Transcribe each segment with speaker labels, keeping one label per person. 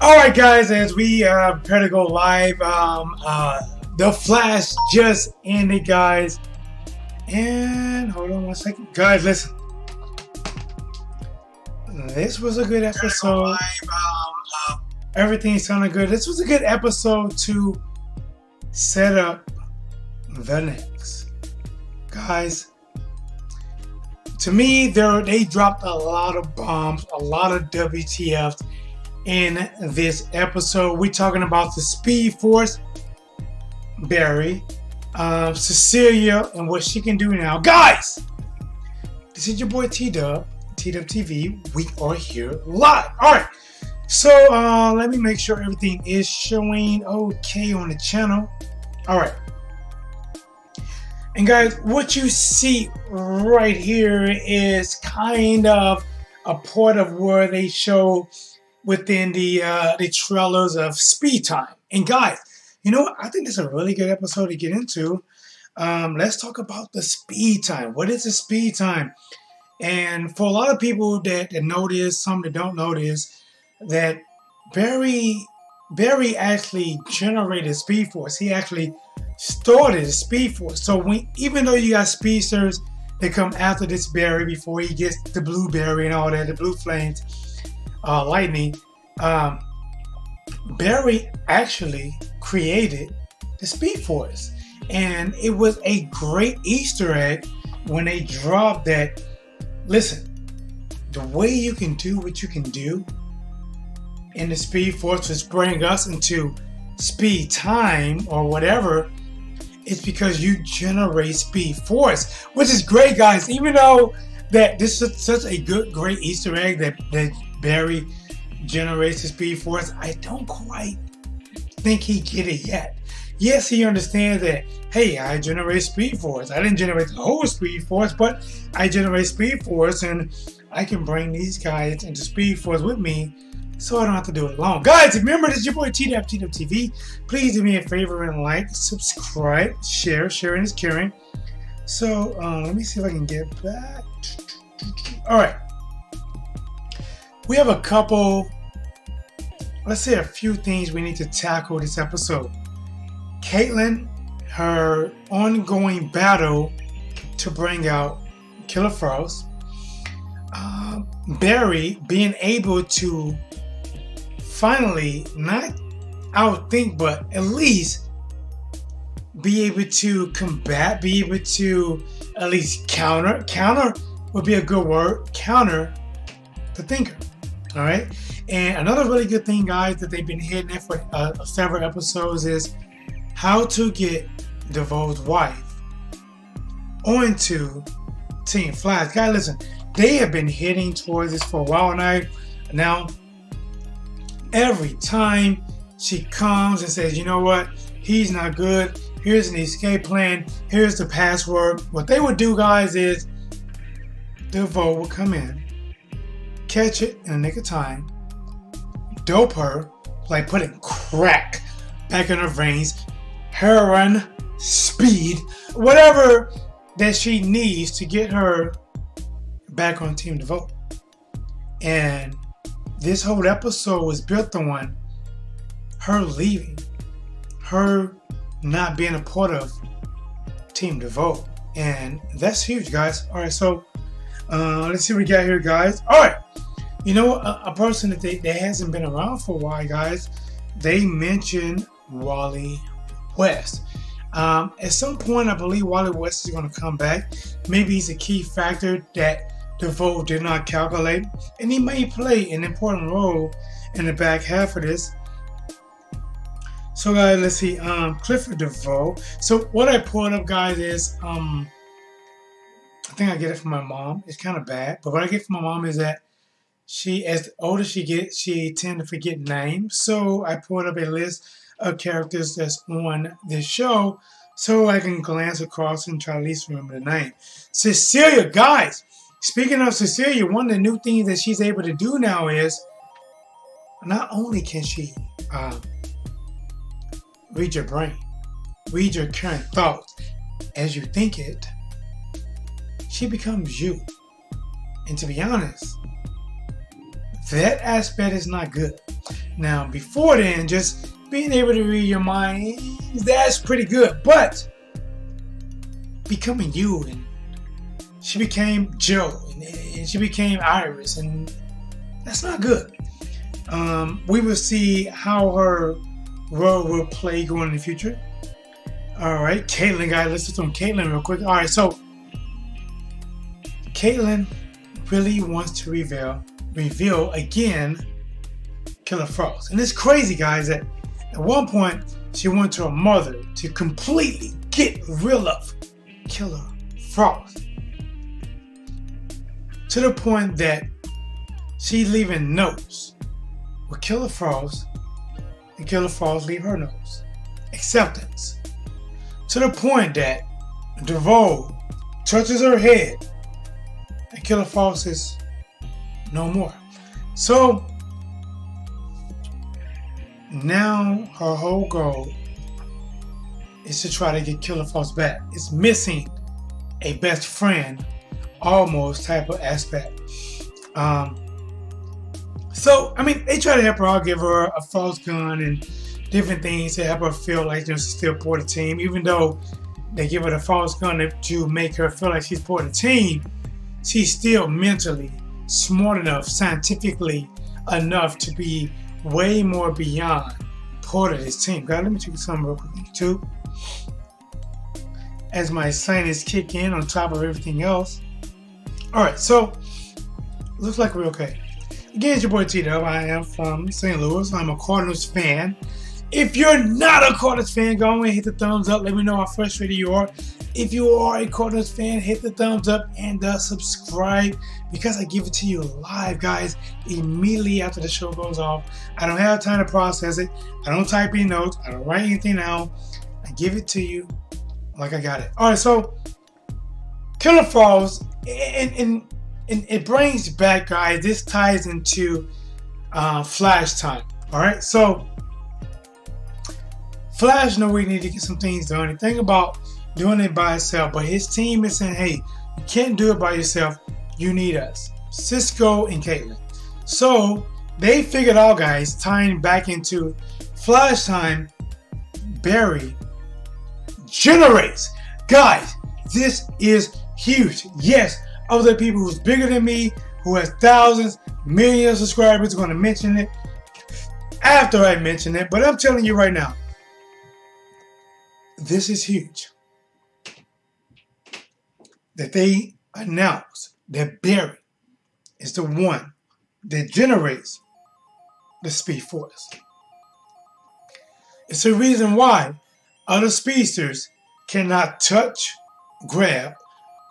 Speaker 1: Alright guys, as we prepare to go live, the Flash just ended, guys. And hold on one second. Guys, listen. This was a good episode. Everything sounded good. This was a good episode to set up the next. Guys, to me, they dropped a lot of bombs, a lot of WTFs in this episode. We're talking about the Speed Force, Barry, Cecilia, and what she can do now. Guys, this is your boy T-Dub, T-Dub TV. We are here live. All right, so let me make sure everything is showing okay on the channel. All right. And guys, what you see right here is kind of a part of where they show within the trailers of Speed Time. And guys, you know what? I think this is a really good episode to get into. Let's talk about the Speed Time. What is the Speed Time? And for a lot of people that know this, some that don't know this, that Barry actually generated Speed Force. He actually started the Speed Force. So even though you got speedsters that come after this Barry before he gets the blue Barry and all that, the blue flames, lightning, Barry actually created the Speed Force. And it was a great Easter egg when they dropped that. Listen, the way you can do what you can do in the Speed Force is bring us into Speed Time or whatever. It's because you generate Speed Force, which is great, guys. Even though that this is such a great Easter egg that Barry generates the Speed Force, I don't quite think he get it yet. Yes, he understands that, hey, I generate Speed Force. I didn't generate the whole Speed Force, but I generate Speed Force, and I can bring these guys into Speed Force with me, so I don't have to do it alone. Guys, remember, this is your boy T-Dub TV. Please do me a favor and like, subscribe, share. Sharing is caring. So, let me see if I can get back. All right. We have a couple, let's say a few things we need to tackle this episode. Caitlin, her ongoing battle to bring out Killer Frost. Barry being able to finally not outthink, but at least be able to combat, be able to at least counter would be a good word, counter the thinker. All right. And another really good thing, guys, that they've been hitting at for several episodes is how to get DeVoe's wife onto Team Flash. Guys, listen, they have been hitting towards this for a while now. Every time she comes and says, you know what, he's not good, here's an escape plan, here's the password, what they would do, guys, is DeVoe will come in, catch it in the nick of time, dope her, like putting crack back in her veins, heroin, speed, whatever that she needs to get her back on Team DeVoe. And this whole episode was built on her leaving, her not being a part of Team DeVoe. And that's huge, guys. All right, so let's see what we got here, guys. All right, you know, a person that hasn't been around for a while, guys, they mentioned Wally West. At some point, I believe Wally West is going to come back. Maybe he's a key factor that DeVoe did not calculate, and he may play an important role in the back half of this. So, guys, let's see. Clifford DeVoe. So, what I pulled up, guys, is I think I get it from my mom. It's kind of bad, but what I get from my mom is that she, as older she gets, she tend to forget names. So, I pulled up a list of characters that's on this show, so I can glance across and try to at least remember the name. Cecilia, guys. Speaking of Cecilia, one of the new things that she's able to do now is not only can she read your brain, read your current thoughts as you think it, she becomes you. And to be honest, that aspect is not good. Now, before then, just being able to read your mind, that's pretty good. But becoming you, and she became Joe, and she became Iris, and that's not good. We will see how her role will play going in the future. All right, Caitlyn, guys, let's listen to Caitlyn real quick. All right, so Caitlyn really wants to reveal again Killer Frost. And it's crazy, guys, that at one point she went to her mother to completely get rid of Killer Frost. To the point that she's leaving notes with Killer Frost, and Killer Frost leave her notes. Acceptance. To the point that DeVoe touches her head and Killer Frost says no more. So now her whole goal is to try to get Killer Frost back. It's missing a best friend almost type of aspect. So I mean, they try to help her out, give her a Frost gun and different things to help her feel like she's still part of the team. Even though they give her the Frost gun to make her feel like she's part of the team, she's still mentally smart enough, scientifically enough to be way more beyond part of this team. God, let me check something real quick on YouTube. As my sinus kick in on top of everything else. Alright, so looks like we're okay. Again, it's your boy T-Dub. I am from St. Louis. I'm a Cardinals fan. If you're not a Cardinals fan, go ahead and hit the thumbs up. Let me know how frustrated you are. If you are a Cardinals fan, hit the thumbs up and subscribe, because I give it to you live, guys, immediately after the show goes off. I don't have time to process it. I don't type any notes. I don't write anything out. I give it to you like I got it. All right, so Killer Frost, and it brings back, guys, this ties into Flash time. All right, so Flash know we need to get some things done. The thing about doing it by itself, but his team is saying, hey, you can't do it by yourself. You need us. Cisco and Caitlyn. So they figured out, guys, tying back into Flash time, Barry generates. Guys, this is huge. Yes, other people who's bigger than me, who has thousands, millions of subscribers, are going to mention it after I mention it. But I'm telling you right now, this is huge. That they announced that Barry is the one that generates the Speed Force. It's the reason why other speedsters cannot touch, grab,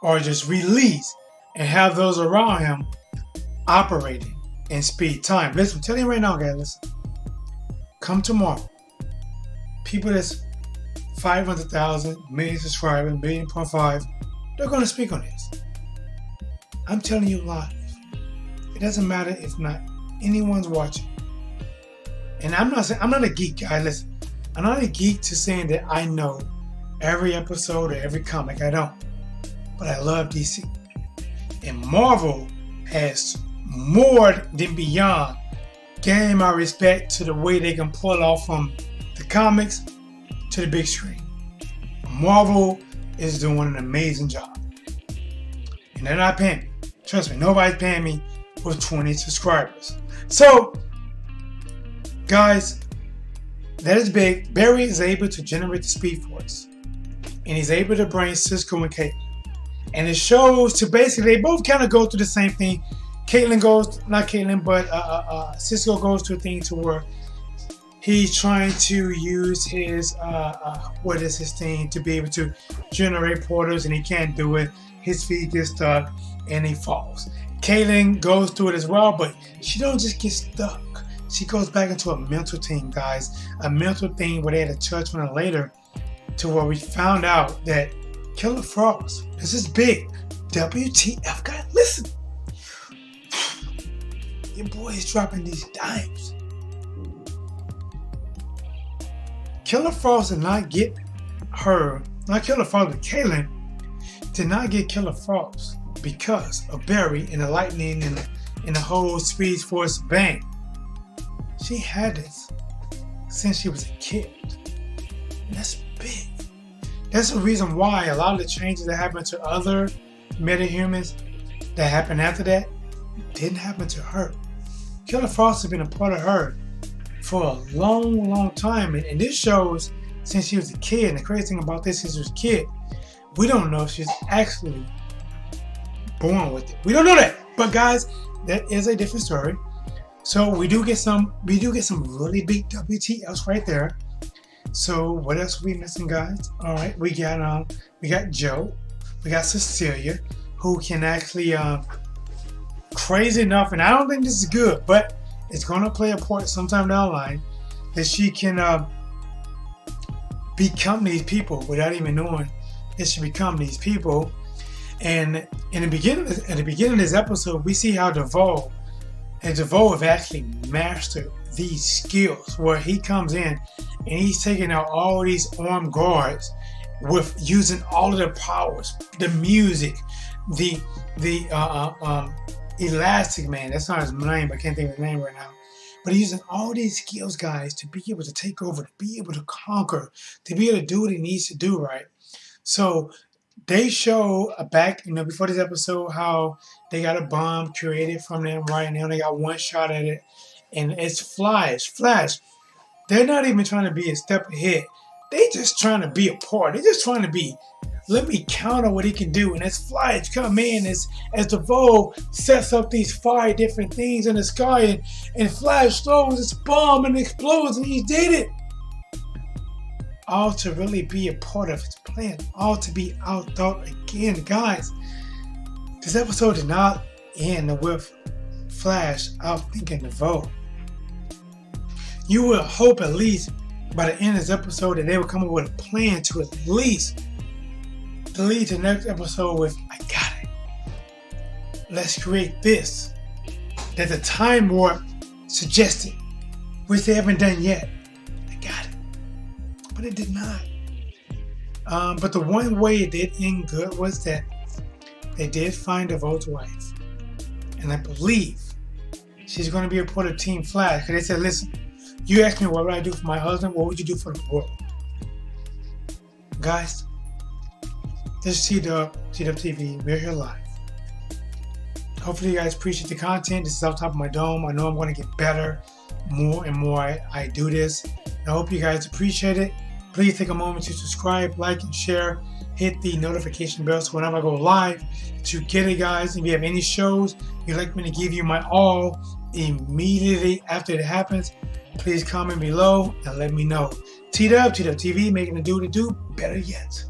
Speaker 1: or just release and have those around him operating in speed time. Listen, I'm telling you right now, guys, listen. Come tomorrow, people that's 500,000, million subscribers, 1.5 million, they're going to speak on this. I'm telling you live. It doesn't matter if not anyone's watching. And I'm not a geek, guy. Listen, I'm not a geek to saying that I know every episode or every comic. I don't. But I love DC. And Marvel has more than beyond gained my respect to the way they can pull it off from the comics to the big screen. Marvel is doing an amazing job. And they're not paying me. Trust me, nobody's paying me with 20 subscribers. So, guys, that is big. Barry is able to generate the Speed Force. And he's able to bring Cisco and Caitlyn. And it shows to basically, they both kind of go through the same thing. Caitlyn goes, not Caitlyn, but Cisco goes to a thing to where he's trying to use his, what is his thing, to be able to generate portals, and he can't do it. His feet get stuck, and he falls. Caitlyn goes through it as well, but she don't just get stuck. She goes back into a mental thing, guys. A mental thing where they had to touch on it later, to where we found out that Killer Frost, this is big. WTF, guys, listen. Your boy is dropping these dimes. Killer Frost did not get her, not Killer Frost, but Caitlyn did not get Killer Frost because of Barry and the lightning and the whole Speed Force bang. She had this since she was a kid. And that's big. That's the reason why a lot of the changes that happened to other metahumans that happened after that didn't happen to her. Killer Frost has been a part of her for a long, long time. And this shows since she was a kid. And the crazy thing about this, since she was a kid, we don't know if she's actually born with it. We don't know that. But guys, that is a different story. So we do get some really big WTFs right there. So what else are we missing, guys? All right, we got Joe, we got Cecilia, who can actually crazy enough, and I don't think this is good, but it's gonna play a part sometime down the line that she can become these people without even knowing that she become these people. And in the beginning, at the beginning of this episode, we see how DeVoe have actually mastered these skills, where he comes in and he's taking out all these armed guards with using all of their powers, the music, the Elastic Man. That's not his name. I can't think of his name right now. But he's using all these skills, guys, to be able to take over, to be able to conquer, to be able to do what he needs to do, right? So they show back, before this episode, how they got a bomb created from them right now. They got one shot at it, and it's Flash. They're not even trying to be a step ahead. They just trying to be a part. They're just trying to be, let me counter what he can do. And as Flash come in, as DeVoe sets up these 5 different things in the sky, and Flash throws this bomb and explodes, and he did it. All to really be a part of his plan. All to be outthought again. Guys, this episode did not end with Flash outthinking DeVoe. You would hope at least by the end of this episode that they would come up with a plan to at least lead to the next episode with, I got it. Let's create this. That the Time Warp suggested, which they haven't done yet. I got it. But it did not. But the one way it did end good was that they did find DeVoe's wife. And I believe she's going to be a part of Team Flash. Because they said, listen, you asked me what would I do for my husband, what would you do for the world? Guys, this is T-Dub TV. We're here live. Hopefully you guys appreciate the content. This is off top of my dome. I know I'm going to get better more and more I do this. I hope you guys appreciate it. Please take a moment to subscribe, like, and share. Hit the notification bell so whenever I go live, to get it, guys. If you have any shows you'd like me to give you my all immediately after it happens, please comment below and let me know. T-Dub TV, making the do better yet.